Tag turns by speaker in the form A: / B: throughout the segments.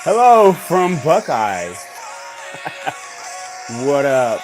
A: Hello from Buckeye. What up?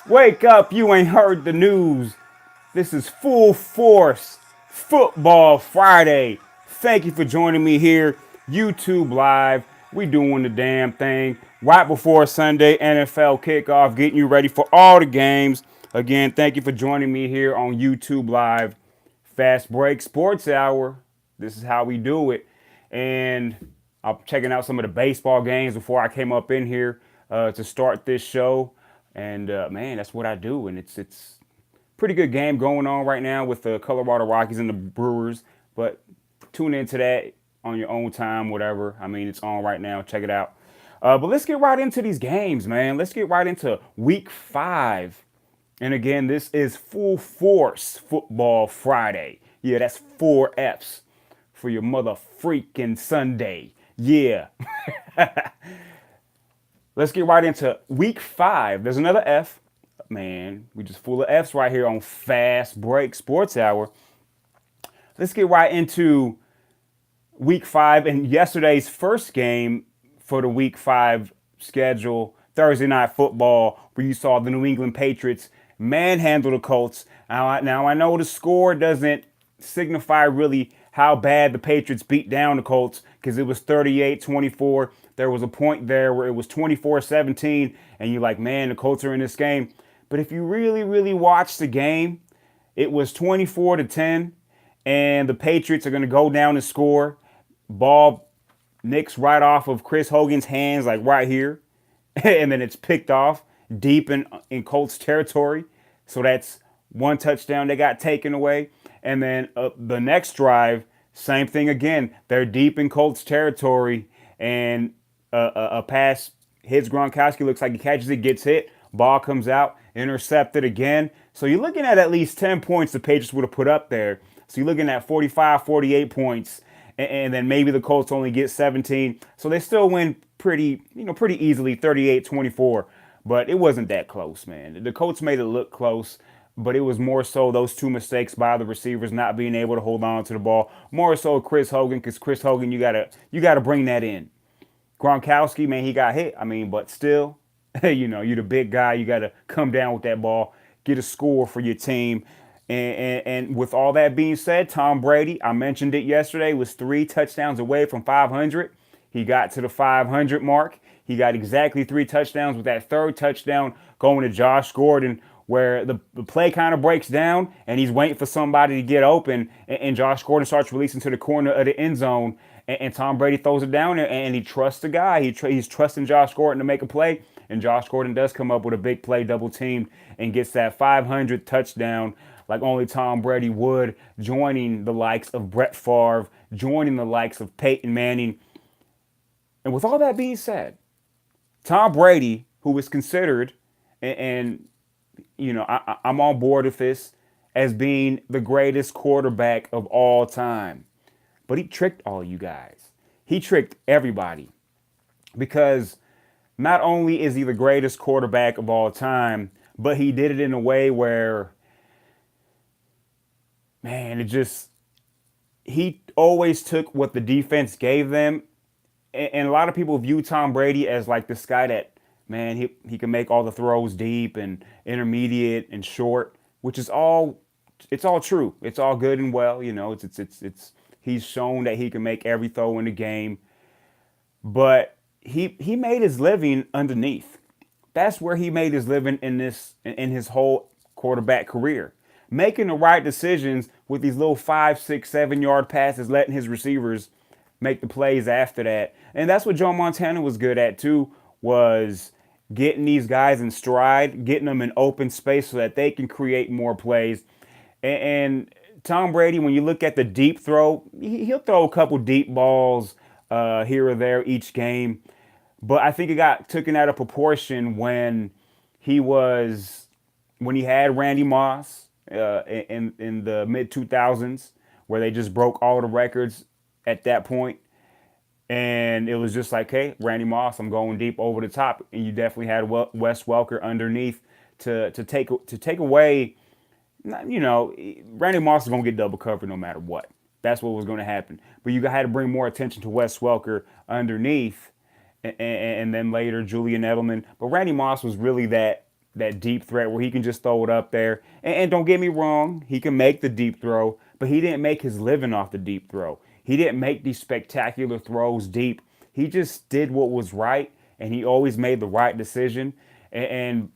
A: Wake up, you ain't heard the news. This is Full Force Football Friday. Thank you for joining me here, YouTube Live. We doing the damn thing right before Sunday NFL kickoff, getting you ready for all the games. Again, thank you for joining me here on YouTube Live. Fast Break Sports Hour. This is how we do it. And I'm checking out some of the baseball games before I came up in here to start this show. And man, that's what I do. And it's pretty good game going on right now with the Colorado Rockies and the Brewers. But tune into that on your own time, whatever. I mean, it's on right now. Check it out. But let's get right into these games, man. Let's get right into Week 5. And again, this is Full Force Football Friday. Yeah, that's 4 F's for your mother freaking Sunday. Yeah. Let's get right into Week 5. There's another F. Man, we just full of F's right here on Fast Break Sports Hour. Let's get right into Week 5 and yesterday's first game for the Week 5 schedule, Thursday Night Football, where you saw the New England Patriots manhandle the Colts. Now I know the score doesn't signify really how bad the Patriots beat down the Colts because it was 38-24. There was a point there where it was 24-17, and you're like, man, the Colts are in this game. But if you really, really watch the game, it was 24-10, and the Patriots are going to go down and score. Ball nicks right off of Chris Hogan's hands, like right here, and then it's picked off deep in Colts territory. So that's one touchdown they got taken away. And then the next drive, same thing again. They're deep in Colts territory, and a pass hits Gronkowski. Looks like he catches it, gets hit. Ball comes out, intercepted again. So you're looking at least 10 points the Patriots would have put up there. So you're looking at 45, 48 points, and then maybe the Colts only get 17. So they still win pretty easily, 38-24. But it wasn't that close, man. The Colts made it look close, but it was more so those two mistakes by the receivers not being able to hold on to the ball. More so Chris Hogan, because Chris Hogan, you gotta bring that in. Gronkowski, man, he got hit. I mean, but still, you're the big guy. You got to come down with that ball, get a score for your team. And with all that being said, Tom Brady, I mentioned it yesterday, was 3 touchdowns away from 500. He got to the 500 mark. He got exactly 3 touchdowns with that third touchdown going to Josh Gordon, where the play kind of breaks down and he's waiting for somebody to get open, and Josh Gordon starts releasing to the corner of the end zone, and Tom Brady throws it down there, and he trusts the guy. He's trusting Josh Gordon to make a play, and Josh Gordon does come up with a big play, double teamed, and gets that 500 touchdown like only Tom Brady would, joining the likes of Brett Favre, joining the likes of Peyton Manning. And with all that being said, Tom Brady, who is considered, and I'm on board with this, as being the greatest quarterback of all time. But he tricked all you guys. He tricked everybody because not only is he the greatest quarterback of all time, but he did it in a way where, man, he always took what the defense gave them and a lot of people view Tom Brady as like this guy that, man, he can make all the throws deep and intermediate and short, which is all, it's all true. It's all good and well, it's he's shown that he can make every throw in the game, but he made his living underneath. That's where he made his living in his whole quarterback career. Making the right decisions with these little 5, 6, 7 yard passes, letting his receivers make the plays after that. And that's what Joe Montana was good at too, was getting these guys in stride, getting them in open space so that they can create more plays. And Tom Brady, when you look at the deep throw, he'll throw a couple deep balls here or there each game. But I think it got taken out of proportion he was when he had Randy Moss in the mid 2000s, where they just broke all the records at that point. And it was just like, hey, Randy Moss, I'm going deep over the top, and you definitely had Wes Welker underneath to take away. Randy Moss is going to get double covered no matter what. That's what was going to happen. But you had to bring more attention to Wes Welker underneath, and then later Julian Edelman. But Randy Moss was really that deep threat where he can just throw it up there. And don't get me wrong, he can make the deep throw, but he didn't make his living off the deep throw. He didn't make these spectacular throws deep. He just did what was right, and he always made the right decision. And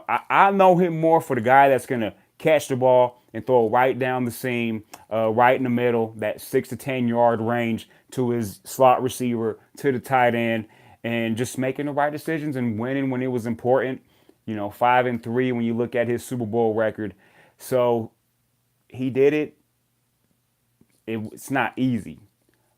A: I know him more for the guy that's going to catch the ball and throw right down the seam, right in the middle, that 6 to 10 yard range to his slot receiver, to the tight end, and just making the right decisions and winning when it was important. 5-3 when you look at his Super Bowl record. So he did it. It's not easy.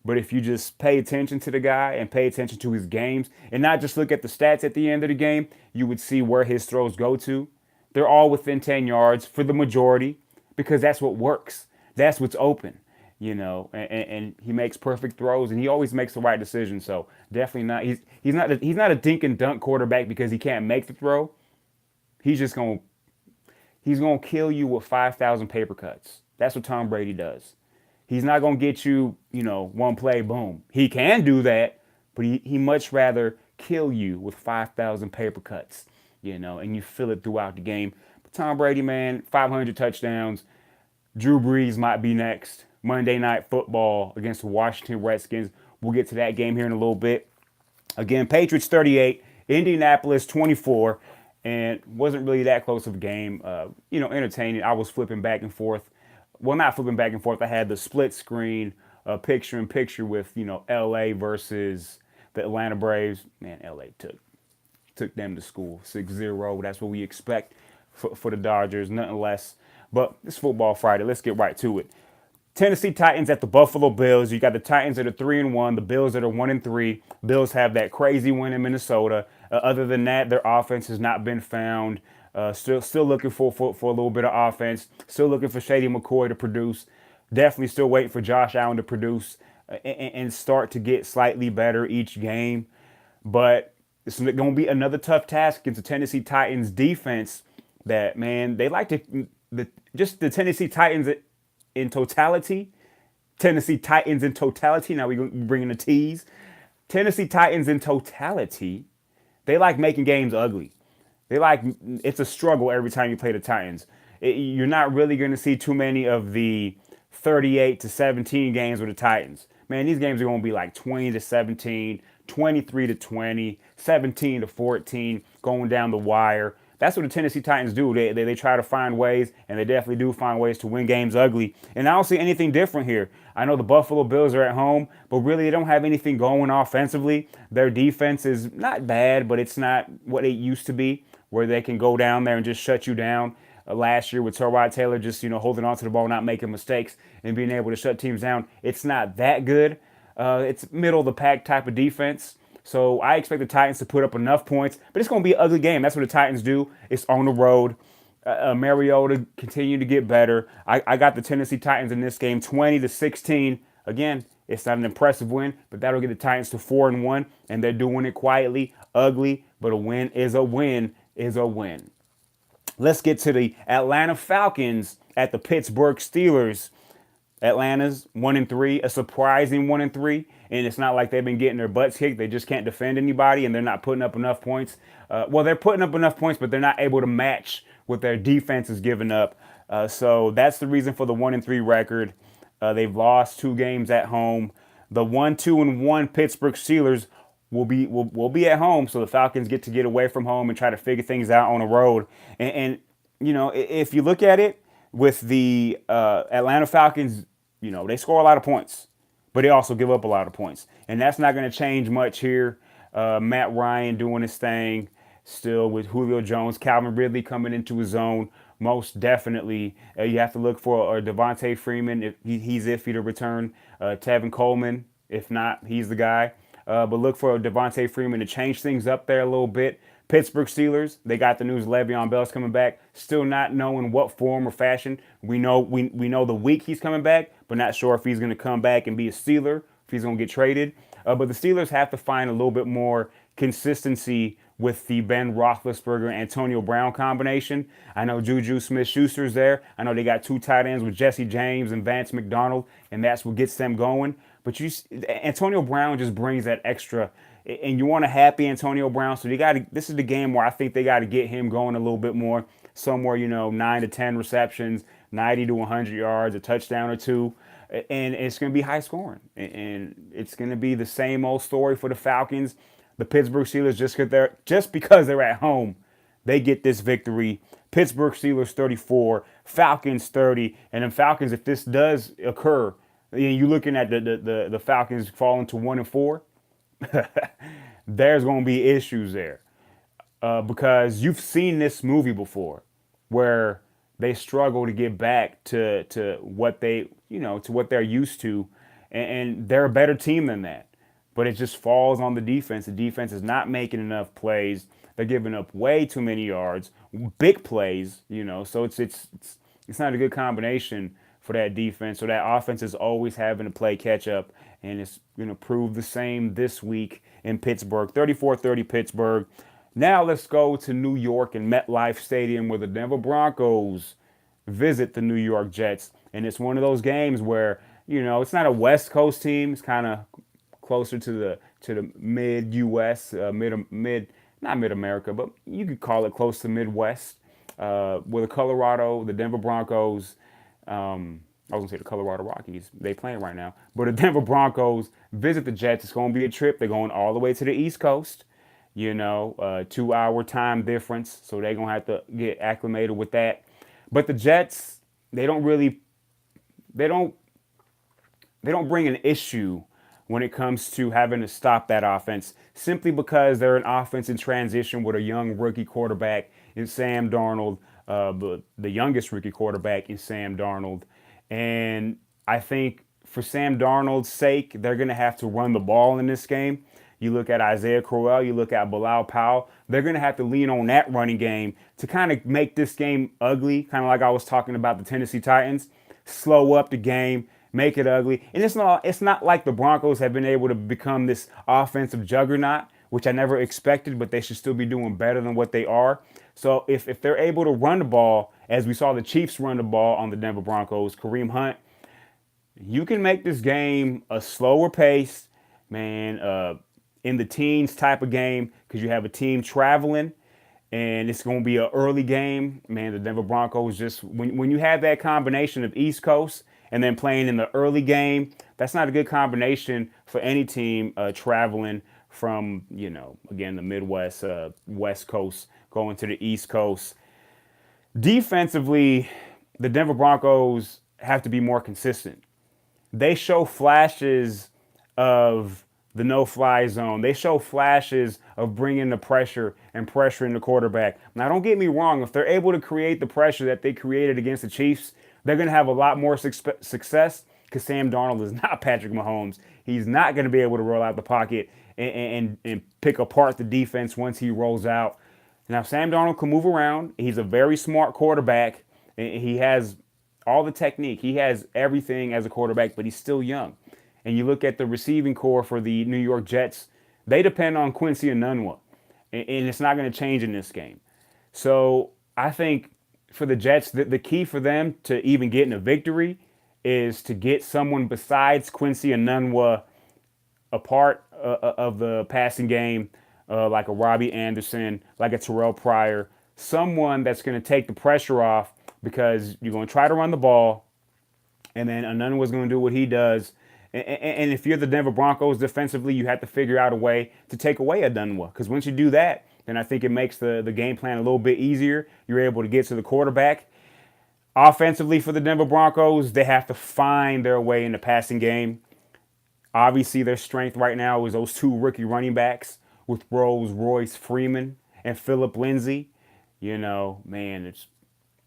A: But if you just pay attention to the guy and pay attention to his games and not just look at the stats at the end of the game, you would see where his throws go to. They're all within 10 yards for the majority, because that's what works. That's what's open, and he makes perfect throws, and he always makes the right decision. So definitely not, he's not a dink and dunk quarterback because he can't make the throw. He's going to kill you with 5,000 paper cuts. That's what Tom Brady does. He's not going to get you, one play, boom. He can do that, but he much rather kill you with 5,000 paper cuts, and you feel it throughout the game. But Tom Brady, man, 500 touchdowns. Drew Brees might be next. Monday Night Football against the Washington Redskins. We'll get to that game here in a little bit. Again, Patriots 38, Indianapolis 24, and wasn't really that close of a game. Entertaining. I was flipping back and forth. Well, not flipping back and forth. I had the split screen picture in picture with, LA versus the Atlanta Braves. Man, LA took them to school 6-0. That's what we expect for the Dodgers, nothing less. But it's Football Friday. Let's get right to it. Tennessee Titans at the Buffalo Bills. You got the Titans that are 3-1, the Bills that are 1-3. Bills have that crazy win in Minnesota. Other than that, their offense has not been found. Still looking for a little bit of offense. Still looking for Shady McCoy to produce. Definitely still waiting for Josh Allen to produce and start to get slightly better each game. But it's going to be another tough task against the Tennessee Titans defense. That, man, they like to just the Tennessee Titans in totality. Tennessee Titans in totality. Now we're bringing the T's. Tennessee Titans in totality. They like making games ugly. It's a struggle every time you play the Titans. You're not really going to see too many of the 38-17 games with the Titans. Man, these games are going to be like 20-17, 23-20, 17-14, going down the wire. That's what the Tennessee Titans do. They try to find ways, and they definitely do find ways to win games ugly. And I don't see anything different here. I know the Buffalo Bills are at home, but really they don't have anything going offensively. Their defense is not bad, but it's not what it used to be, where they can go down there and just shut you down. Last year with Tyrod Taylor just, holding on to the ball, not making mistakes, and being able to shut teams down. It's not that good. It's middle of the pack type of defense. So I expect the Titans to put up enough points, but it's going to be an ugly game. That's what the Titans do. It's on the road. Mariota continue to get better. I got the Tennessee Titans in this game 20-16. Again, it's not an impressive win, but that'll get the Titans to 4-1, and they're doing it quietly, ugly, but a win is a win is a win. Let's get to the Atlanta Falcons at the Pittsburgh Steelers. Atlanta's 1-3, a surprising 1-3, and it's not like they've been getting their butts kicked. They just can't defend anybody, and they're not putting up enough points. Well, they're putting up enough points, but they're not able to match what their defense is giving up. So that's the reason for the 1-3 record. They've lost 2 games at home. The 1-2-1 Pittsburgh Steelers will be at home, so the Falcons get to get away from home and try to figure things out on the road. And if you look at it with the Atlanta Falcons, they score a lot of points, but they also give up a lot of points, and that's not going to change much here. Matt Ryan doing his thing still with Julio Jones, Calvin Ridley coming into his own. Most definitely, you have to look for Devontae Freeman if he's iffy to return. Tevin Coleman, if not, he's the guy. But look for Devontae Freeman to change things up there a little bit. Pittsburgh Steelers, they got the news Le'Veon Bell's coming back. Still not knowing what form or fashion. We know the week he's coming back, but not sure if he's going to come back and be a Steeler, if he's going to get traded. But the Steelers have to find a little bit more consistency with the Ben Roethlisberger Antonio Brown combination. I know Juju Smith-Schuster's there. I know they got 2 tight ends with Jesse James and Vance McDonald, and that's what gets them going. But Antonio Brown just brings that extra, and you want a happy Antonio Brown. So this is the game where I think they got to get him going a little bit more, somewhere 9 to 10 receptions, 90 to 100 yards, a touchdown or 2. And it's going to be high scoring, and it's going to be the same old story for the Falcons. The Pittsburgh Steelers, just because they're at home, they get this victory. Pittsburgh Steelers 34, Falcons 30, and then Falcons, if this does occur, you're looking at the Falcons falling to 1-4. There's going to be issues there because you've seen this movie before, where they struggle to get back to what they're used to, and they're a better team than that. But it just falls on the defense. The defense is not making enough plays. They're giving up way too many yards, big plays. So it's not a good combination for that defense. So that offense is always having to play catch up, and it's going to prove the same this week in Pittsburgh. 34-30 Pittsburgh. Now let's go to New York and MetLife Stadium, where the Denver Broncos visit the New York Jets. And it's one of those games where, it's not a West Coast team. It's kind of closer to the mid U.S., mid not mid America, but you could call it close to Midwest. With the Denver Broncos, I was gonna say the Colorado Rockies, they playing right now, but the Denver Broncos visit the Jets. It's gonna be a trip. They're going all the way to the East Coast. 2-hour time difference, so they're gonna have to get acclimated with that. But the Jets, they don't bring an issue when it comes to having to stop that offense, simply because they're an offense in transition with a young rookie quarterback in Sam Darnold, the youngest rookie quarterback in Sam Darnold. And I think for Sam Darnold's sake, they're going to have to run the ball in this game. You look at Isaiah Crowell, you look at Bilal Powell, they're going to have to lean on that running game to kind of make this game ugly, kind of like I was talking about the Tennessee Titans, slow up the game, make it ugly. And it's not like the Broncos have been able to become this offensive juggernaut, which I never expected, but they should still be doing better than what they are. So if they're able to run the ball, as we saw the Chiefs run the ball on the Denver Broncos, Kareem Hunt, you can make this game a slower pace, man, in the teens type of game, because you have a team traveling, and it's going to be an early game. Man, the Denver Broncos, just when you have that combination of East Coast and then playing in the early game, that's not a good combination for any team traveling from, again, the Midwest, West Coast, going to the East Coast. Defensively, the Denver Broncos have to be more consistent. They show flashes of the no-fly zone. They show flashes of bringing the pressure and pressuring the quarterback. Now, don't get me wrong. If they're able to create the pressure that they created against the Chiefs, they're going to have a lot more success, because Sam Darnold is not Patrick Mahomes. He's not going to be able to roll out the pocket and pick apart the defense once he rolls out. Now, Sam Darnold can move around. He's a very smart quarterback. He has all the technique. He has everything as a quarterback, but he's still young. And you look at the receiving core for the New York Jets, they depend on Quincy Enunwa. And it's not going to change in this game. So I think for the Jets, the key for them to even getting a victory is to get someone besides Quincy Enunwa a part of the passing game, like a Robbie Anderson, like a Terrell Pryor, someone that's going to take the pressure off because you're going to try to run the ball, and then Enunwa's going to do what he does. And if you're the Denver Broncos defensively, you have to figure out a way to take away Enunwa, because once you do that, then I think it makes the game plan a little bit easier. You're able to get to the quarterback. Offensively for the Denver Broncos, they have to find their way in the passing game. Obviously, their strength right now is those two rookie running backs with Royce Freeman and Philip Lindsay. You know, man,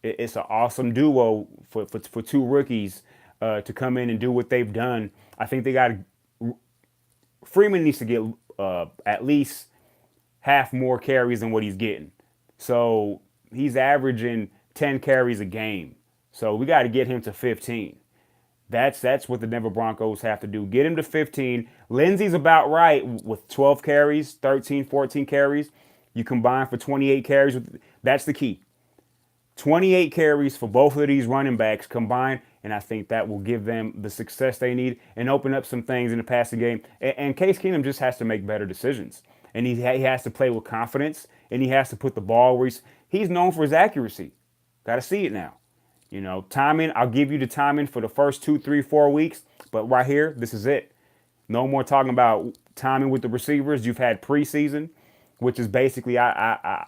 A: it's an awesome duo for two rookies to come in and do what they've done. I think they got Freeman needs to get at least half more carries than what he's getting. So he's averaging 10 carries a game. So we got to get him to 15. That's what the Denver Broncos have to do. Get him to 15. Lindsey's about right with 12 carries, 13, 14 carries. You combine for 28 carries. That's the key. 28 carries for both of these running backs combined, and I think that will give them the success they need and open up some things in the passing game. And Case Keenum just has to make better decisions. And he has to play with confidence, and he has to put the ball where he's known for his accuracy. Got to see it now. You know, timing, I'll give you the timing for the first 2, 3, 4 weeks, but right here, this is it. No more talking about timing with the receivers. You've had preseason, which is basically I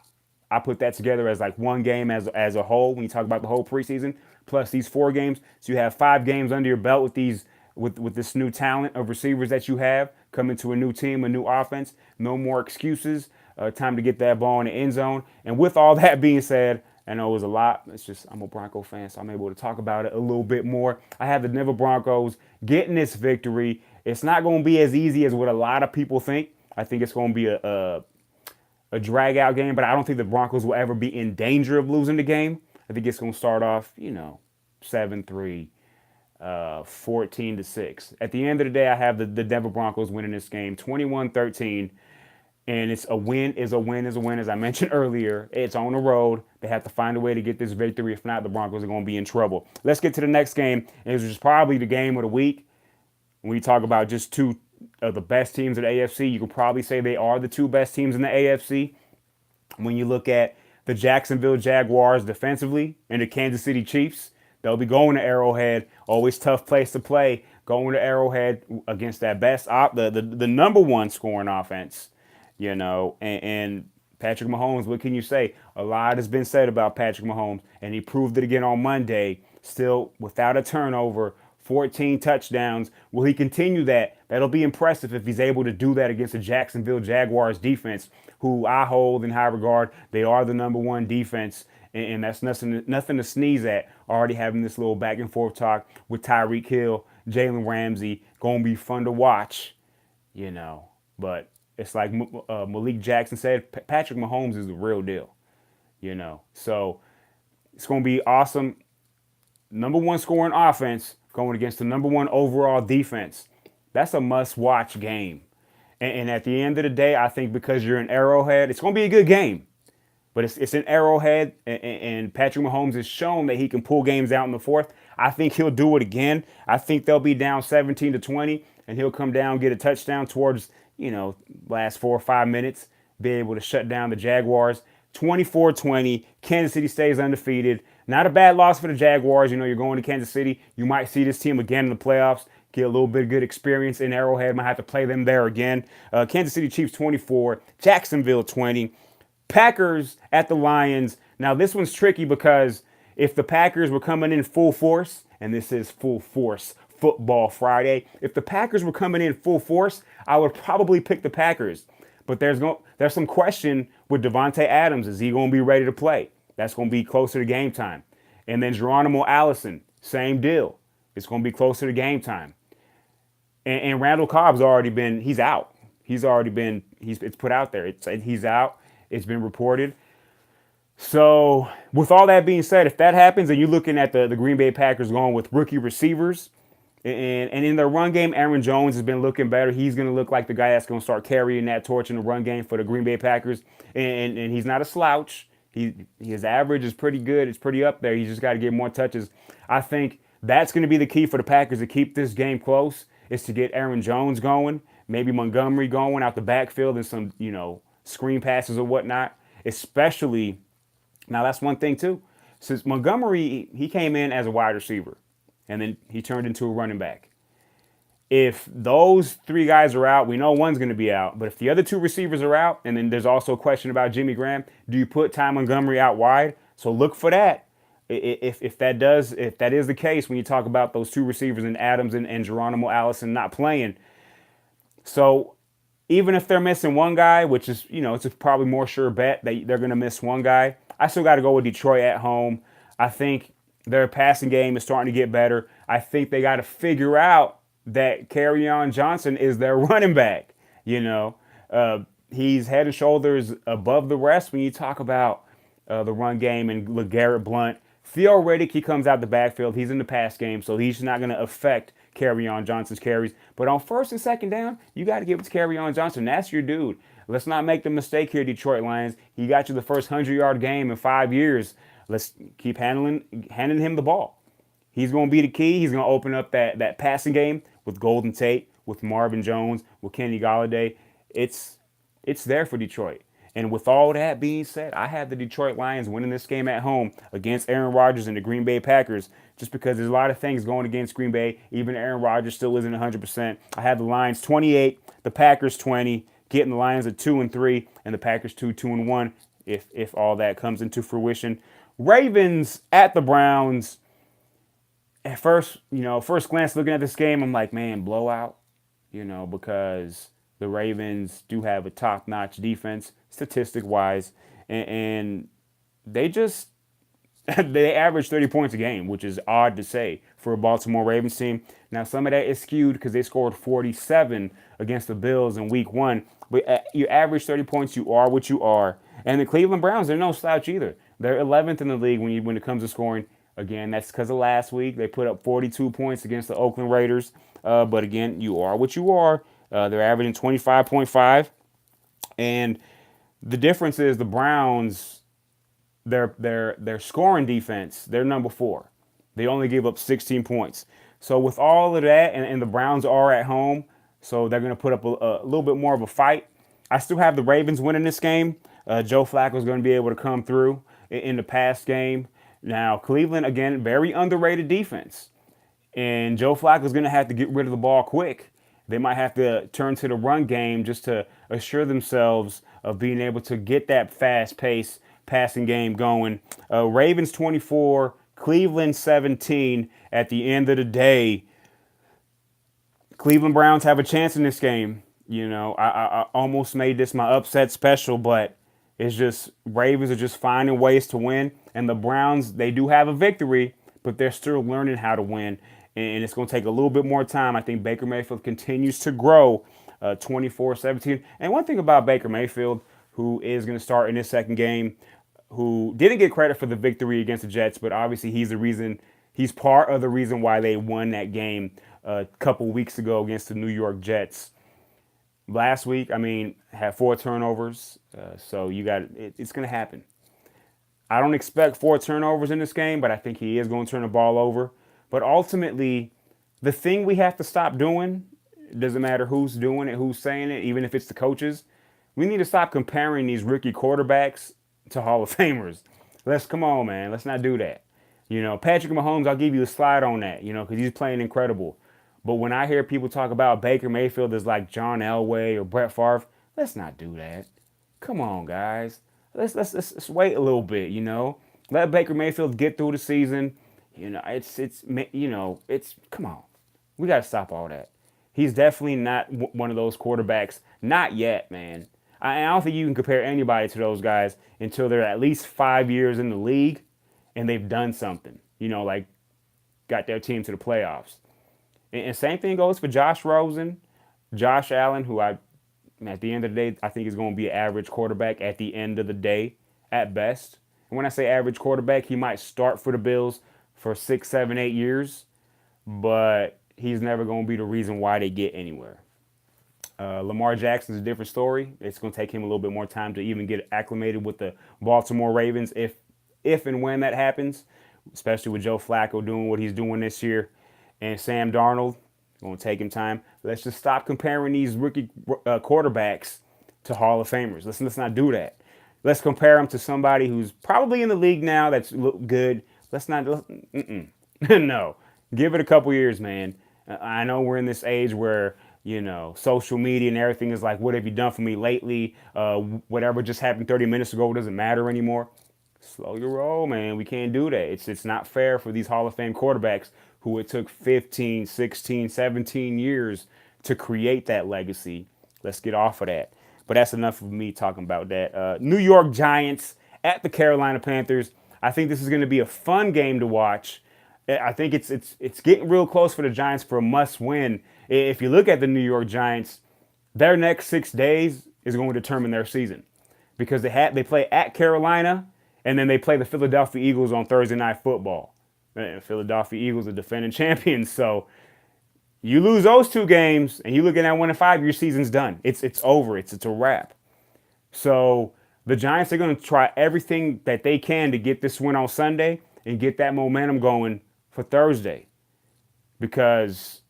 A: put that together as like one game as a whole when you talk about the whole preseason, plus these 4 games. So you have 5 games under your belt with these with this new talent of receivers that you have coming to a new team, a new offense. No more excuses. Time to get that ball in the end zone. And with all that being said, I know it was a lot. It's just I'm a Bronco fan, so I'm able to talk about it a little bit more. I have the Denver Broncos getting this victory. It's not going to be as easy as what a lot of people think. I think it's going to be a drag out game, but I don't think the Broncos will ever be in danger of losing the game. I think it's going to start off, 7-3, 14-6. At the end of the day, I have the Denver Broncos winning this game 21-13. And it's a win is a win is a win. As I mentioned earlier, it's on the road. They have to find a way to get this victory. If not, the Broncos are going to be in trouble. Let's get to the next game. And this is probably the game of the week. When we talk about just two of the best teams in the AFC, you could probably say they are the 2 best teams in the AFC. When you look at the Jacksonville Jaguars defensively and the Kansas City Chiefs, they'll be going to Arrowhead. Always tough place to play. Going to Arrowhead against that best the number 1 scoring offense. And Patrick Mahomes, what can you say? A lot has been said about Patrick Mahomes, and he proved it again on Monday, still without a turnover, 14 touchdowns. Will he continue that? That'll be impressive if he's able to do that against the Jacksonville Jaguars defense, who I hold in high regard. They are the number 1 defense, and that's nothing to sneeze at. Already having this little back and forth talk with Tyreek Hill, Jalen Ramsey, going to be fun to watch, but it's like Malik Jackson said, Patrick Mahomes is the real deal, So it's going to be awesome. Number 1 scoring offense going against the number 1 overall defense. That's a must-watch game. And at the end of the day, I think because you're in Arrowhead, it's going to be a good game. But it's in Arrowhead, and Patrick Mahomes has shown that he can pull games out in the 4th. I think he'll do it again. I think they'll be down 17-20, and he'll come down, get a touchdown towards last 4 or 5 minutes, be able to shut down the Jaguars. 24-20, Kansas City stays undefeated. Not a bad loss for the Jaguars. You're going to Kansas City. You might see this team again in the playoffs, get a little bit of good experience in Arrowhead. Might have to play them there again. Kansas City Chiefs 24, Jacksonville 20. Packers at the Lions. Now, this one's tricky because if the Packers were coming in full force, and this is full force Football Friday, if the Packers were coming in full force, I would probably pick the Packers. But there's some question with Devontae Adams. Is he going to be ready to play? That's going to be closer to game time. And then Geronimo Allison, same deal. It's going to be closer to game time. And Randall Cobb's he's out. It's put out there. He's out. It's been reported. So with all that being said, if that happens and you're looking at the Green Bay Packers going with rookie receivers, and in their run game, Aaron Jones has been looking better. He's going to look like the guy that's going to start carrying that torch in the run game for the Green Bay Packers. And he's not a slouch. His average is pretty good. It's pretty up there. He's just got to get more touches. I think That's going to be the key for the Packers to keep this game close, is to get Aaron Jones going, maybe Montgomery going out the backfield and some, screen passes or whatnot. Especially, now that's one thing too. Since Montgomery, he came in as a wide receiver and then he turned into a running back. If those three guys are out, we know one's going to be out. But if the other two receivers are out, and then there's also a question about Jimmy Graham, do you put Ty Montgomery out wide? So look for that. If that is the case, when you talk about those two receivers and Adams and Geronimo Allison not playing, so even if they're missing one guy, which is it's a probably more sure bet that they're going to miss one guy, I still got to go with Detroit at home. I think their passing game is starting to get better. I think they got to figure out that Kerryon Johnson is their running back. He's head and shoulders above the rest when you talk about the run game and LeGarrette Blount. Theo Riddick, he comes out the backfield. He's in the pass game, so he's not going to affect Kerryon Johnson's carries. But on first and second down, you got to give it to Kerryon Johnson. That's your dude. Let's not make the mistake here, Detroit Lions. He got you the first 100-yard game in 5 years. Let's keep handing him the ball. He's going to be the key. He's going to open up that passing game with Golden Tate, with Marvin Jones, with Kenny Golladay. It's there for Detroit. And with all that being said, I have the Detroit Lions winning this game at home against Aaron Rodgers and the Green Bay Packers, just because there's a lot of things going against Green Bay. Even Aaron Rodgers still isn't 100%. I have the Lions 28, the Packers 20, getting the Lions at 2-3, and the Packers 2-1 if all that comes into fruition. Ravens at the Browns. At first glance looking at this game, I'm like, man, blowout, because the Ravens do have a top-notch defense, statistic-wise, and they just they average 30 points a game, which is odd to say for a Baltimore Ravens team. Now, some of that is skewed because they scored 47 against the Bills in Week 1, but you average 30 points, you are what you are. And the Cleveland Browns, they're no slouch either. They're 11th in the league when it comes to scoring. Again, that's because of last week. They put up 42 points against the Oakland Raiders. But again, you are what you are. They're averaging 25.5. And the difference is the Browns, their scoring defense, they're number 4. They only give up 16 points. So with all of that, and the Browns are at home, so they're going to put up a little bit more of a fight. I still have the Ravens winning this game. Joe Flacco is going to be able to come through in the pass game. Now, Cleveland, again, very underrated defense. And Joe Flacco is going to have to get rid of the ball quick. They might have to turn to the run game just to assure themselves of being able to get that fast-paced passing game going. Ravens 24, Cleveland 17. At the end of the day, Cleveland Browns have a chance in this game. I almost made this my upset special, but it's just Ravens are just finding ways to win. And the Browns, they do have a victory, but they're still learning how to win. And it's going to take a little bit more time. I think Baker Mayfield continues to grow 24-17. And one thing about Baker Mayfield, who is going to start in his second game, who didn't get credit for the victory against the Jets, but obviously he's part of the reason why they won that game a couple weeks ago against the New York Jets. Last week, had 4 turnovers, so it's going to happen. I don't expect 4 turnovers in this game, but I think he is going to turn the ball over. But ultimately, the thing we have to stop doing, it doesn't matter who's doing it, who's saying it, even if it's the coaches, we need to stop comparing these rookie quarterbacks to Hall of Famers. Come on, man. Let's not do that. Patrick Mahomes, I'll give you a slide on that, because he's playing incredible. But when I hear people talk about Baker Mayfield as like John Elway or Brett Favre, let's not do that. Come on, guys. Let's wait a little bit, Let Baker Mayfield get through the season. It's come on. We got to stop all that. He's definitely not one of those quarterbacks. Not yet, man. I don't think you can compare anybody to those guys until they're at least 5 years in the league and they've done something, like got their team to the playoffs. And same thing goes for Josh Rosen, Josh Allen, who at the end of the day, I think is going to be an average quarterback at the end of the day at best. And when I say average quarterback, he might start for the Bills for 6, 7, 8 years, but he's never going to be the reason why they get anywhere. Lamar Jackson's a different story. It's going to take him a little bit more time to even get acclimated with the Baltimore Ravens if and when that happens. especially with Joe Flacco doing what he's doing this year. And Sam Darnold, going to take him time. Let's just stop comparing these rookie quarterbacks to Hall of Famers. Let's not do that. Let's compare them to somebody who's probably in the league now that's good. Let's not. No. Give it a couple years, man. I know we're in this age where, social media and everything is like, what have you done for me lately? Whatever just happened 30 minutes ago doesn't matter anymore. Slow your roll, man. We can't do that. It's not fair for these Hall of Fame quarterbacks who it took 15, 16, 17 years to create that legacy. Let's get off of that. But that's enough of me talking about that. New York Giants at the Carolina Panthers. I think this is going to be a fun game to watch. I think it's getting real close for the Giants for a must win. If you look at the New York Giants, their next 6 days is going to determine their season because they play at Carolina and then they play the Philadelphia Eagles on Thursday Night Football. And Philadelphia Eagles are defending champions, so you lose those 2 games and you looking at 1-5, your season's done. It's over. It's a wrap. So the Giants are going to try everything that they can to get this win on Sunday and get that momentum going for Thursday, because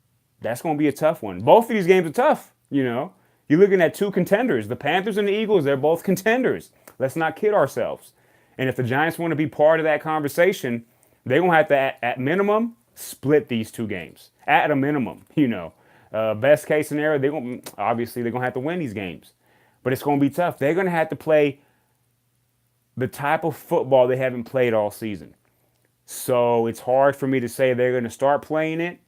A: that's going to be a tough one. Both of these games are tough. You're looking at 2 contenders. The Panthers and the Eagles, they're both contenders. Let's not kid ourselves. And if the Giants want to be part of that conversation, they're going to have to, at minimum, split these 2 games. At a minimum, best case scenario, they're going to have to win these games. But it's going to be tough. They're going to have to play the type of football they haven't played all season. So it's hard for me to say they're going to start playing it.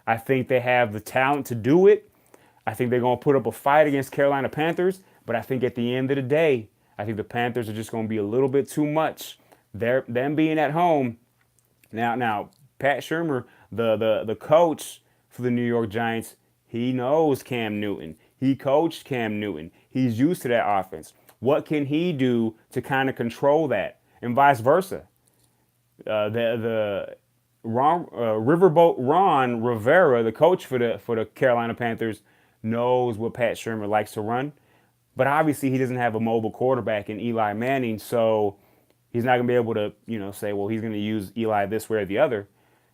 A: I think they have the talent to do it. I think they're going to put up a fight against Carolina Panthers. But I think at the end of the day, I think the Panthers are just going to be a little bit too much. Them being at home. Now, Pat Shurmur, the coach for the New York Giants, he knows Cam Newton. He coached Cam Newton. He's used to that offense. What can he do to kind of control that? And vice versa. Riverboat Ron Rivera, the coach for the Carolina Panthers, knows what Pat Shurmur likes to run. But obviously he doesn't have a mobile quarterback in Eli Manning, so he's not going to be able to, say, well, he's going to use Eli this way or the other.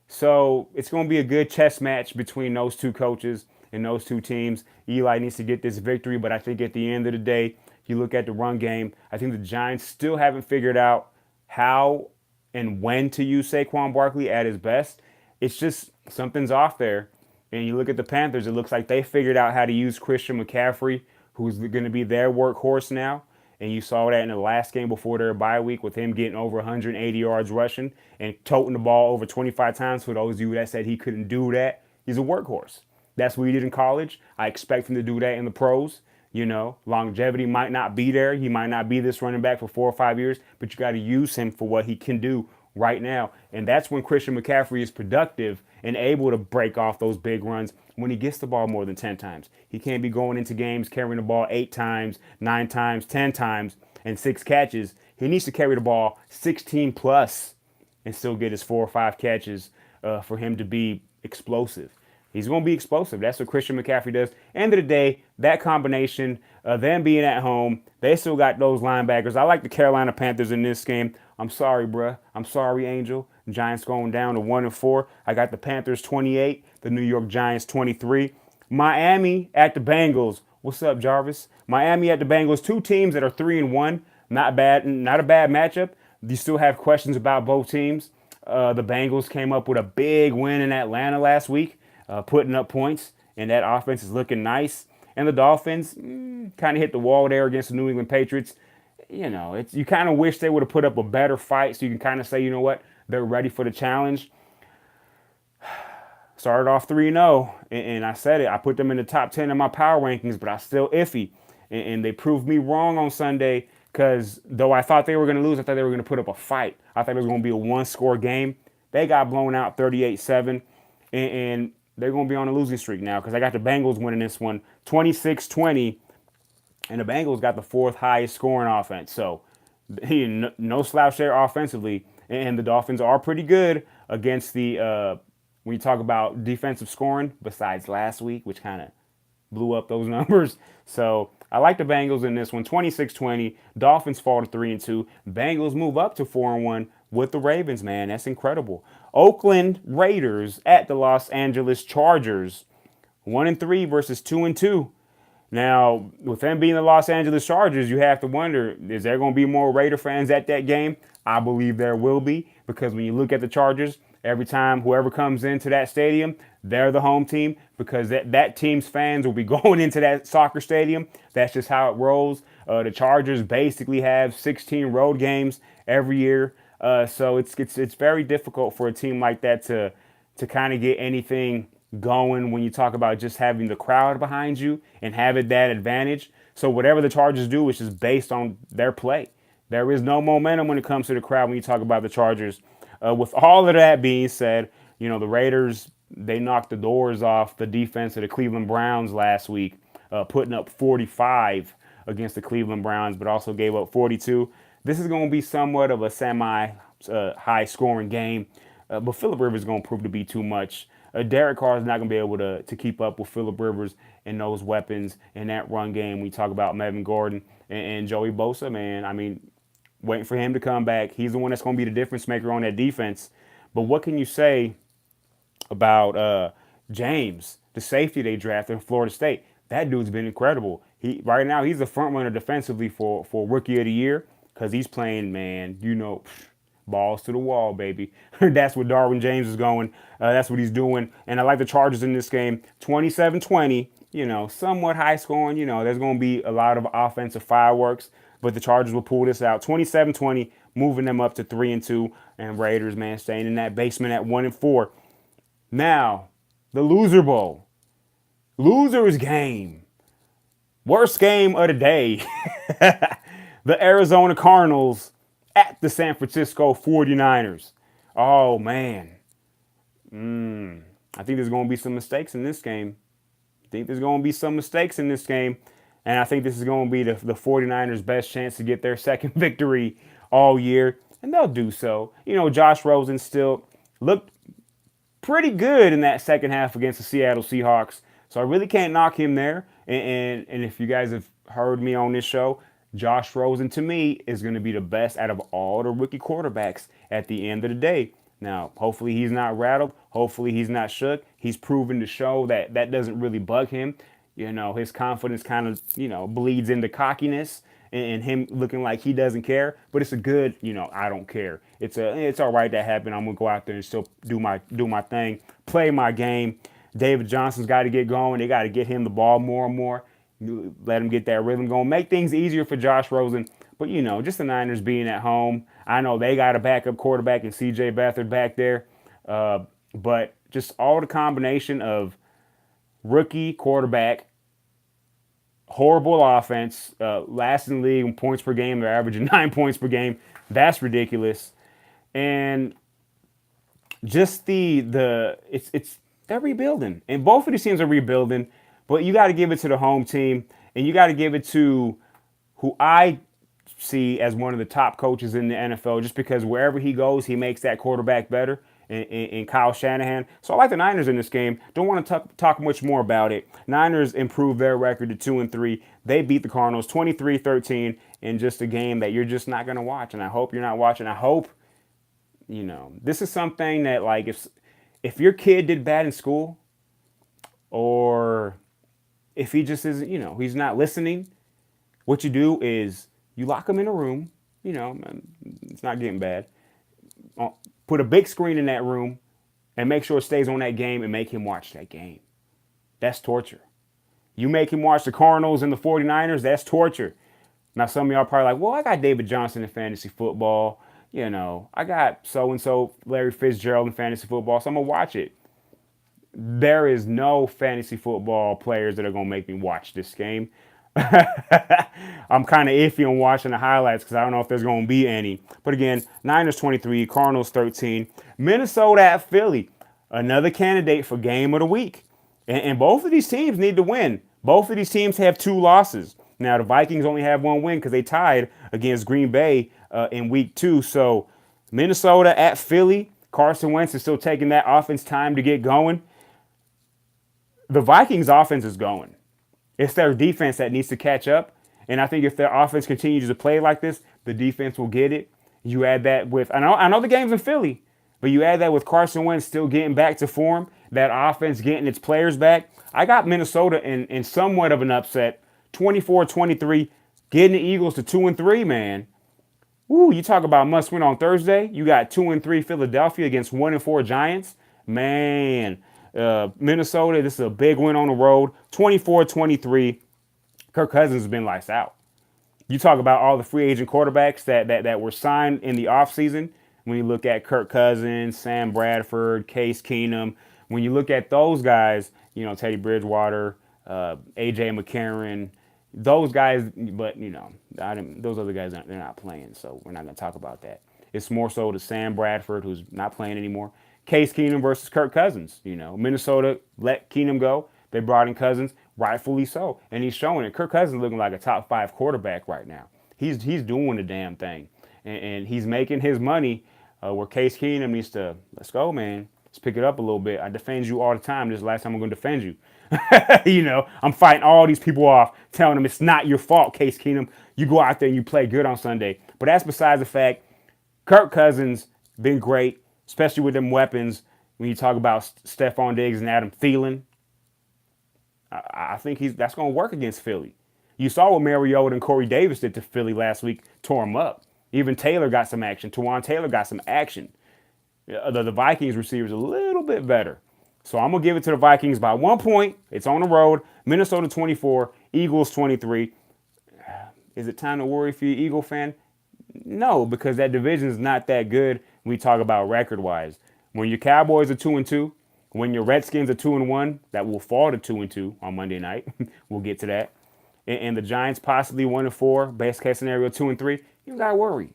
A: So it's going to be a good chess match between those 2 coaches and those 2 teams. Eli needs to get this victory, but I think at the end of the day, if you look at the run game, I think the Giants still haven't figured out how and when to use Saquon Barkley at his best. It's just something's off there. And you look at the Panthers, it looks like they figured out how to use Christian McCaffrey, who's going to be their workhorse now. And you saw that in the last game before their bye week with him getting over 180 yards rushing and toting the ball over 25 times. For those of you that said he couldn't do that, he's a workhorse. That's what he did in college. I expect him to do that in the pros. Longevity might not be there. He might not be this running back for 4 or 5 years, but you got to use him for what he can do right now. And that's when Christian McCaffrey is productive and able to break off those big runs when he gets the ball more than 10 times. He can't be going into games carrying the ball 8 times, 9 times, 10 times, and 6 catches. He needs to carry the ball 16 plus and still get his 4 or 5 catches for him to be explosive. He's going to be explosive. That's what Christian McCaffrey does. End of the day, that combination, them being at home, they still got those linebackers. I like the Carolina Panthers in this game. I'm sorry, bruh. I'm sorry, Angel. Giants going down to 1-4. I got the Panthers 28, the New York Giants 23. Miami at the Bengals. What's up, Jarvis? Miami at the Bengals. 2 teams that are 3-1. Not bad. Not a bad matchup. You still have questions about both teams. The Bengals came up with a big win in Atlanta last week, putting up points, and that offense is looking nice. And the Dolphins kind of hit the wall there against the New England Patriots. You kind of wish they would have put up a better fight so you can kind of say, you know what, they're ready for the challenge. Started off 3-0, and I said it. I put them in the top 10 in my power rankings, but I still iffy. And they proved me wrong on Sunday because though I thought they were going to lose, I thought they were going to put up a fight. I thought it was going to be a 1-score game. They got blown out 38-7, and they're going to be on a losing streak now because I got the Bengals winning this one 26-20, and the Bengals got the 4th highest scoring offense. So no slouch there offensively, and the Dolphins are pretty good against the when you talk about defensive scoring, besides last week, which kind of blew up those numbers. So I like the Bengals in this one, 26-20. Dolphins fall to 3-2. Bengals move up to 4-1. with the Ravens, man. That's incredible. Oakland Raiders at the Los Angeles Chargers. 1-3 versus 2-2. Now, with them being the Los Angeles Chargers, you have to wonder, is there going to be more Raider fans at that game? I believe there will be, because when you look at the Chargers, every time whoever comes into that stadium, they're the home team, because that team's fans will be going into that soccer stadium. That's just how it rolls. The Chargers basically have 16 road games every year. So it's very difficult for a team like that to kind of get anything going when you talk about just having the crowd behind you and having that advantage. So whatever the Chargers do is just based on their play. There is no momentum when it comes to the crowd when you talk about the Chargers. With all of that being said, the Raiders, they knocked the doors off the defense of the Cleveland Browns last week, putting up 45 against the Cleveland Browns, but also gave up 42. This is going to be somewhat of a semi-high scoring game, but Phillip Rivers is going to prove to be too much. Derek Carr is not going to be able to keep up with Phillip Rivers and those weapons in that run game. We talk about Melvin Gordon and Joey Bosa, man. I mean, waiting for him to come back. He's the one that's going to be the difference maker on that defense. But what can you say about James, the safety they drafted in Florida State? That dude's been incredible. Right now he's the front runner defensively for Rookie of the Year, because he's playing, man, balls to the wall, baby. That's what Darwin James is going. That's what he's doing. And I like the Chargers in this game. 27-20, somewhat high scoring. There's going to be a lot of offensive fireworks, but the Chargers will pull this out. 27-20, moving them up to 3-2. And Raiders, man, staying in that basement at 1-4. Now, the Loser Bowl. Losers game. Worst game of the day. The Arizona Cardinals at the San Francisco 49ers. Oh, man. I think there's going to be some mistakes in this game. And I think this is going to be the 49ers' best chance to get their second victory all year. And they'll do so. Josh Rosen still looked pretty good in that second half against the Seattle Seahawks. So I really can't knock him there. And if you guys have heard me on this show, Josh Rosen, to me, is going to be the best out of all the rookie quarterbacks at the end of the day. Now, hopefully he's not rattled. Hopefully he's not shook. He's proven to show that doesn't really bug him. His confidence kind of, bleeds into cockiness and him looking like he doesn't care. But it's a good, I don't care. It's all right that happened. I'm going to go out there and still do my thing, play my game. David Johnson's got to get going. They got to get him the ball more and more. Let him get that rhythm going. Make things easier for Josh Rosen. But, just the Niners being at home. I know they got a backup quarterback in C.J. Beathard back there. But just all the combination of rookie quarterback, horrible offense, last in the league in points per game. They're averaging 9 points per game. That's ridiculous. And just they're rebuilding. And both of these teams are rebuilding. But you got to give it to the home team, and you got to give it to who I see as one of the top coaches in the NFL, just because wherever he goes, he makes that quarterback better, in Kyle Shanahan. So I like the Niners in this game. Don't want to talk much more about it. Niners improved their record to 2-3. They beat the Cardinals 23-13 in just a game that you're just not going to watch, and I hope you're not watching. I hope, this is something that, like, if your kid did bad in school, or if he just isn't, he's not listening, what you do is you lock him in a room. It's not getting bad. Put a big screen in that room and make sure it stays on that game and make him watch that game. That's torture. You make him watch the Cardinals and the 49ers, that's torture. Now, some of y'all are probably like, well, I got David Johnson in fantasy football. I got so-and-so Larry Fitzgerald in fantasy football, so I'm going to watch it. There is no fantasy football players that are going to make me watch this game. I'm kind of iffy on watching the highlights because I don't know if there's going to be any. But again, Niners 23, Cardinals 13. Minnesota at Philly, another candidate for game of the week. And both of these teams need to win. Both of these teams have 2 losses. Now, the Vikings only have 1 win because they tied against Green Bay in week 2. So Minnesota at Philly, Carson Wentz is still taking that offense time to get going. The Vikings offense is going. It's their defense that needs to catch up. And I think if their offense continues to play like this, the defense will get it. You add that with I know the game's in Philly, but you add that with Carson Wentz still getting back to form, that offense getting its players back. I got Minnesota in somewhat of an upset, 24-23, getting the Eagles to 2-3, man. Woo, you talk about must win on Thursday. You got 2-3 Philadelphia against 1-4 Giants. Man, Minnesota, this is a big win on the road. 24-23. Kirk Cousins has been lights out. You talk about all the free agent quarterbacks that were signed in the offseason. When you look at Kirk Cousins, Sam Bradford, Case Keenum, when you look at those guys, Teddy Bridgewater, AJ McCarron, those guys, but those other guys, they're not playing, so we're not going to talk about that. It's more so to Sam Bradford, who's not playing anymore. Case Keenum versus Kirk Cousins. Minnesota let Keenum go. They brought in Cousins, rightfully so, and he's showing it. Kirk Cousins looking like a top 5 quarterback right now. He's doing the damn thing, and he's making his money. Where Case Keenum needs to, let's go, man. Let's pick it up a little bit. I defend you all the time. This is the last time I'm going to defend you. I'm fighting all these people off, telling them it's not your fault, Case Keenum. You go out there and you play good on Sunday. But that's besides the fact. Kirk Cousins been great, especially with them weapons. When you talk about Stephon Diggs and Adam Thielen, I think that's going to work against Philly. You saw what Mariota and Corey Davis did to Philly last week, tore them up. Even Taylor got some action. Tawon Taylor got some action. The Vikings receivers a little bit better. So I'm going to give it to the Vikings by 1 point. It's on the road. Minnesota 24, Eagles 23. Is it time to worry if you're an Eagle fan? No, because that division is not that good when we talk about record-wise. When your Cowboys are 2-2, when your Redskins are 2-1, that will fall to 2-2 on Monday night. We'll get to that. And the Giants possibly 1-4, best case scenario 2-3. You got to worry,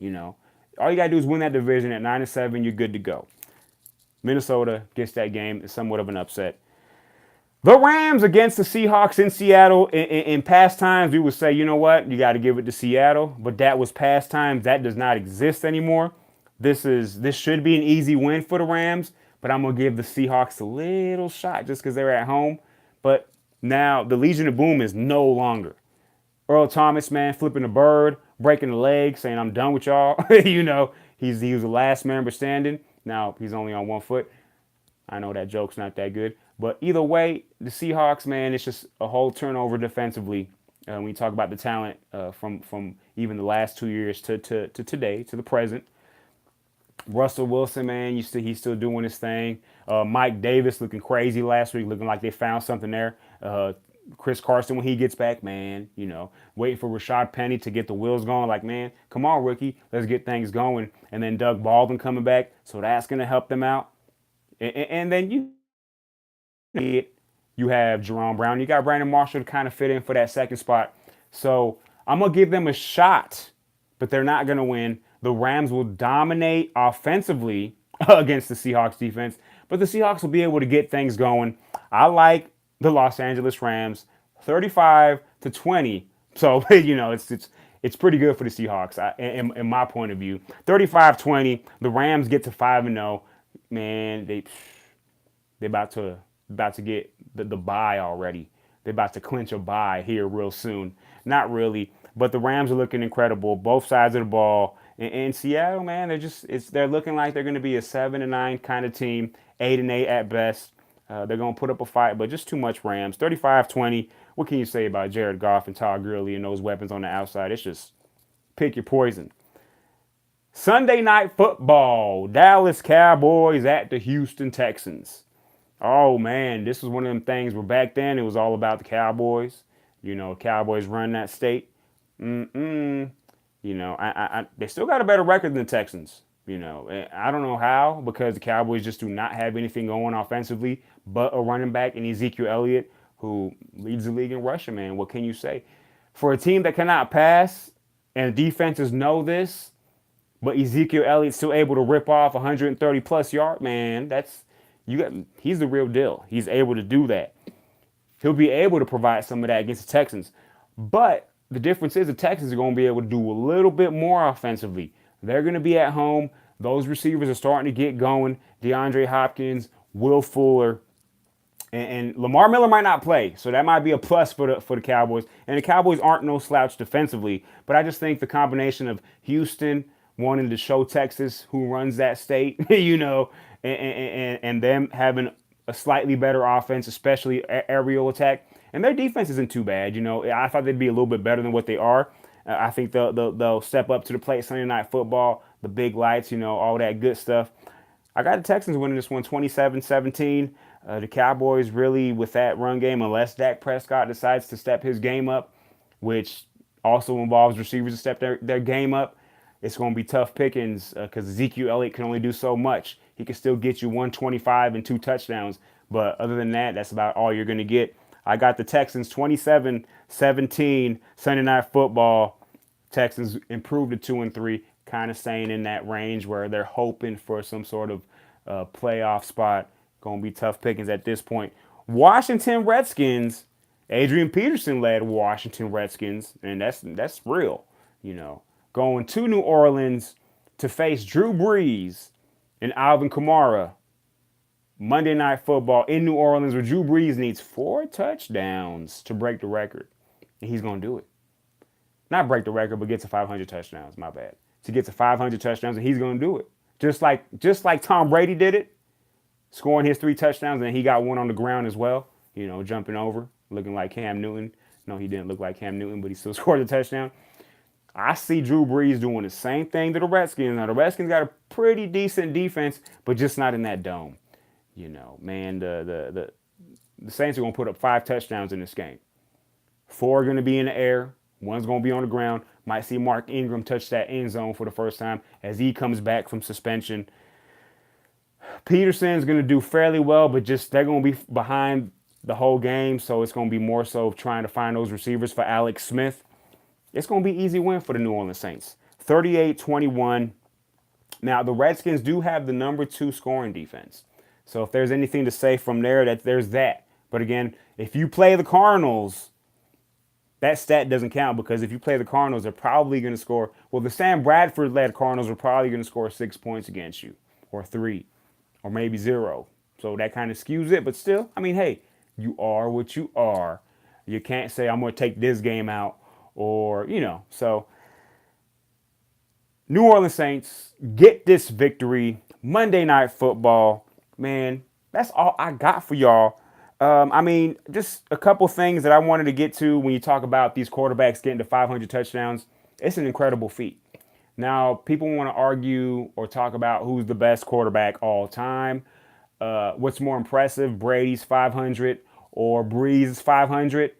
A: All you got to do is win that division at 9-7. You're good to go. Minnesota gets that game. It's somewhat of an upset. The Rams against the Seahawks in Seattle. In past times, we would say, you know what? You got to give it to Seattle. But that was past times. That does not exist anymore. This should be an easy win for the Rams. But I'm going to give the Seahawks a little shot just because they're at home. But now the Legion of Boom is no longer. Earl Thomas, man, flipping the bird, breaking the leg, saying, I'm done with y'all. He was the last member standing. Now he's only on 1 foot. I know that joke's not that good. But either way, the Seahawks, man, it's just a whole turnover defensively. When you talk about the talent from even the last 2 years to today, to the present. Russell Wilson, man, he's still doing his thing. Mike Davis looking crazy last week, looking like they found something there. Chris Carson, when he gets back, man, waiting for Rashad Penny to get the wheels going. Like, man, come on, rookie, let's get things going. And then Doug Baldwin coming back, so that's going to help them out. And then you have Jerome Brown. You got Brandon Marshall to kind of fit in for that second spot. So I'm going to give them a shot, but they're not going to win. The Rams will dominate offensively against the Seahawks defense, but the Seahawks will be able to get things going. I like the Los Angeles Rams 35-20. So, it's pretty good for the Seahawks in my point of view. 35-20. The Rams get to 5-0. Man, they about to get the bye already. They're about to clinch a bye here real soon. Not really, but the Rams are looking incredible, both sides of the ball. In Seattle, man, they're looking like they're going to be a 7-9 kind of team, 8-8 at best. They're going to put up a fight, but just too much Rams. 35-20. What can you say about Jared Goff and Todd Gurley and those weapons on the outside? It's just pick your poison. Sunday Night Football. Dallas Cowboys at the Houston Texans. Oh, man, this was one of them things where back then it was all about the Cowboys. Cowboys run that state. They still got a better record than the Texans. I don't know how, because the Cowboys just do not have anything going offensively but a running back in Ezekiel Elliott, who leads the league in rushing, man. What can you say? For a team that cannot pass, and defenses know this, but Ezekiel Elliott's still able to rip off 130-plus yard, man, he's the real deal. He's able to do that. He'll be able to provide some of that against the Texans. But the difference is the Texans are going to be able to do a little bit more offensively. They're going to be at home. Those receivers are starting to get going. DeAndre Hopkins, Will Fuller, and Lamar Miller might not play, so that might be a plus for the Cowboys. And the Cowboys aren't no slouch defensively, but I just think the combination of Houston wanting to show Texas who runs that state, and them having a slightly better offense, especially aerial attack. And their defense isn't too bad. I thought they'd be a little bit better than what they are. I think they'll step up to the plate Sunday Night Football, the big lights, all that good stuff. I got the Texans winning this one 27-17. The Cowboys really, with that run game, unless Dak Prescott decides to step his game up, which also involves receivers to step their game up, it's going to be tough pickings because Ezekiel Elliott can only do so much. He can still get you 125 and 2 touchdowns. But other than that, that's about all you're going to get. I got the Texans 27-17 Sunday Night Football. Texans improved to 2-3, kind of staying in that range where they're hoping for some sort of playoff spot. Going to be tough pickings at this point. Washington Redskins, Adrian Peterson led Washington Redskins, and that's real, Going to New Orleans to face Drew Brees and Alvin Kamara. Monday Night Football in New Orleans, where Drew Brees needs 4 touchdowns to break the record. And he's going to do it. Not break the record, but get to 500 touchdowns. My bad. To get to 500 touchdowns, and he's going to do it. Just like Tom Brady did it, scoring his 3 touchdowns, and he got one on the ground as well, jumping over, looking like Cam Newton. No, he didn't look like Cam Newton, but he still scored a touchdown. I see Drew Brees doing the same thing to the Redskins. Now, the Redskins got a pretty decent defense, but just not in that dome. Man, the Saints are going to put up 5 touchdowns in this game. 4 are going to be in the air. 1's going to be on the ground. Might see Mark Ingram touch that end zone for the first time as he comes back from suspension. Peterson's going to do fairly well, but they're going to be behind the whole game, so it's going to be more so trying to find those receivers for Alex Smith. It's going to be an easy win for the New Orleans Saints. 38-21. Now, the Redskins do have the number 2 scoring defense. So if there's anything to say from there, there's that. But again, if you play the Cardinals, that stat doesn't count because if you play the Cardinals, they're probably going to score. Well, the Sam Bradford-led Cardinals are probably going to score 6 points against you, or 3, or maybe 0. So that kind of skews it. But still, hey, you are what you are. You can't say, I'm going to take this game out, or, So New Orleans Saints get this victory. Monday Night Football. Man, that's all I got for y'all. Just a couple things that I wanted to get to when you talk about these quarterbacks getting to 500 touchdowns. It's an incredible feat. Now, people want to argue or talk about who's the best quarterback all time. What's more impressive, Brady's 500 or Brees' 500?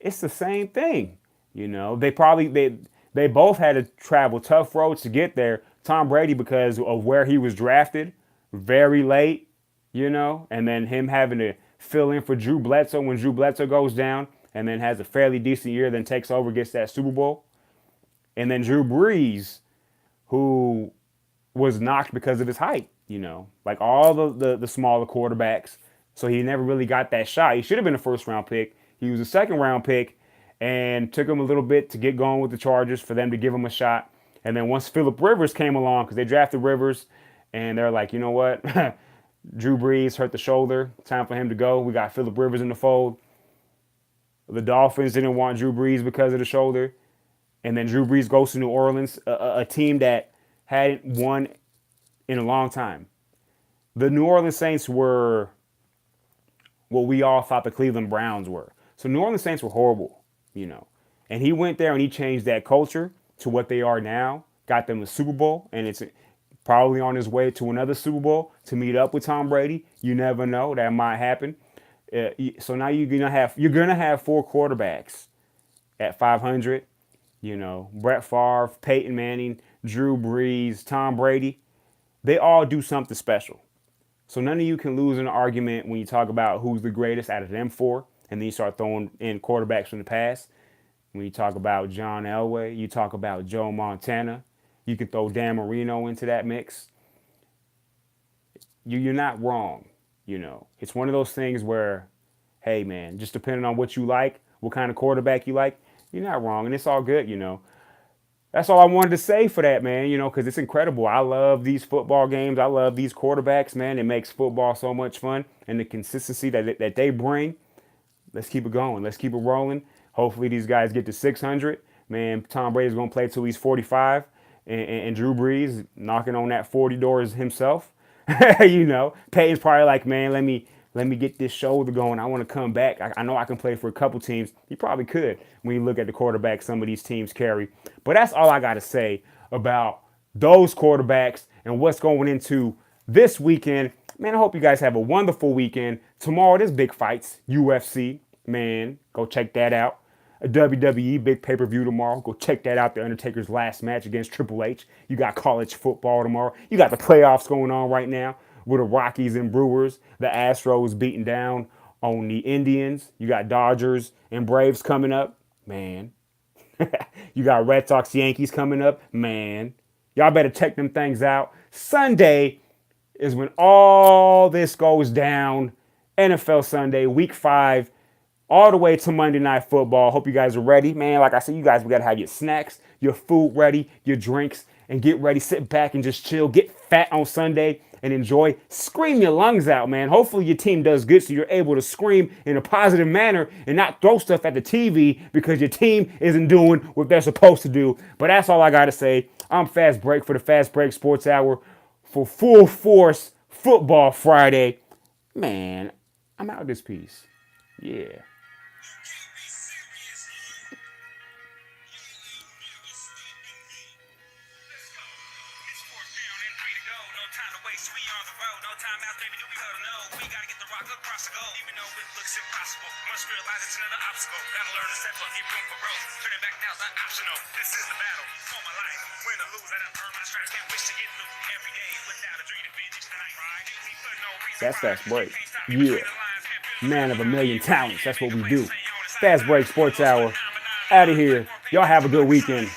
A: It's the same thing. They both had to travel tough roads to get there. Tom Brady, because of where he was drafted, very late, and then him having to fill in for Drew Bledsoe when Drew Bledsoe goes down, and then has a fairly decent year, then takes over, gets that Super Bowl. And then Drew Brees, who was knocked because of his height, like all the smaller quarterbacks. So he never really got that shot. He should have been a first-round pick. He was a second-round pick, and took him a little bit to get going with the Chargers for them to give him a shot. And then once Phillip Rivers came along, because they drafted Rivers, and they're like, you know what? Drew Brees hurt the shoulder. Time for him to go. We got Phillip Rivers in the fold. The Dolphins didn't want Drew Brees because of the shoulder. And then Drew Brees goes to New Orleans, a team that hadn't won in a long time. The New Orleans Saints were what we all thought the Cleveland Browns were. So New Orleans Saints were horrible, And he went there and he changed that culture to what they are now, got them the Super Bowl, and it's probably on his way to another Super Bowl to meet up with Tom Brady. You never know, that might happen. So now you're gonna have 4 quarterbacks at 500. Brett Favre, Peyton Manning, Drew Brees, Tom Brady. They all do something special. So none of you can lose an argument when you talk about who's the greatest out of them 4, and then you start throwing in quarterbacks from the past. When you talk about John Elway, you talk about Joe Montana. You can throw Dan Marino into that mix. You're not wrong, It's one of those things where, hey, man, just depending on what you like, what kind of quarterback you like, you're not wrong, and it's all good, That's all I wanted to say for that, man, because it's incredible. I love these football games. I love these quarterbacks, man. It makes football so much fun, and the consistency that they bring. Let's keep it going. Let's keep it rolling. Hopefully these guys get to 600. Man, Tom Brady's going to play till he's 45. and Drew Brees knocking on that 40 doors himself. Peyton's probably like, man, let me get this shoulder going. I want to come back. I know I can play for a couple teams. He probably could when you look at the quarterback some of these teams carry. But that's all I got to say about those quarterbacks and what's going into this weekend. Man, I hope you guys have a wonderful weekend. Tomorrow, there's big fights. UFC, man, go check that out. A WWE big pay-per-view tomorrow. Go check that out. The Undertaker's last match against Triple H. You got college football tomorrow. You got the playoffs going on right now with the Rockies and Brewers. The Astros beating down on the Indians. You got Dodgers and Braves coming up. Man. You got Red Sox, Yankees coming up. Man. Y'all better check them things out. Sunday is when all this goes down. NFL Sunday, week 5, all the way to Monday Night Football. Hope you guys are ready. Man, like I said, you guys, we got to have your snacks, your food ready, your drinks, and get ready. Sit back and just chill. Get fat on Sunday and enjoy. Scream your lungs out, man. Hopefully your team does good so you're able to scream in a positive manner and not throw stuff at the TV because your team isn't doing what they're supposed to do. But that's all I got to say. I'm Fast Break for the Fast Break Sports Hour for Full Force Football Friday. Man, I'm out of this piece. Yeah. We on the road, no time out, baby, do we gotta know. We gotta get the rock across the goal, even though it looks impossible. Must realize it's another obstacle. Gotta learn to step up, get room for growth. Turning back now's not optional. This is the battle for my life. Win or lose, let up earn my stripes. Can't wish to get new every day without a dream to finish tonight. That's Fast Break. Yeah. Man of a million talents. That's what we do. Fast Break Sports Hour. Out of here. Y'all have a good weekend.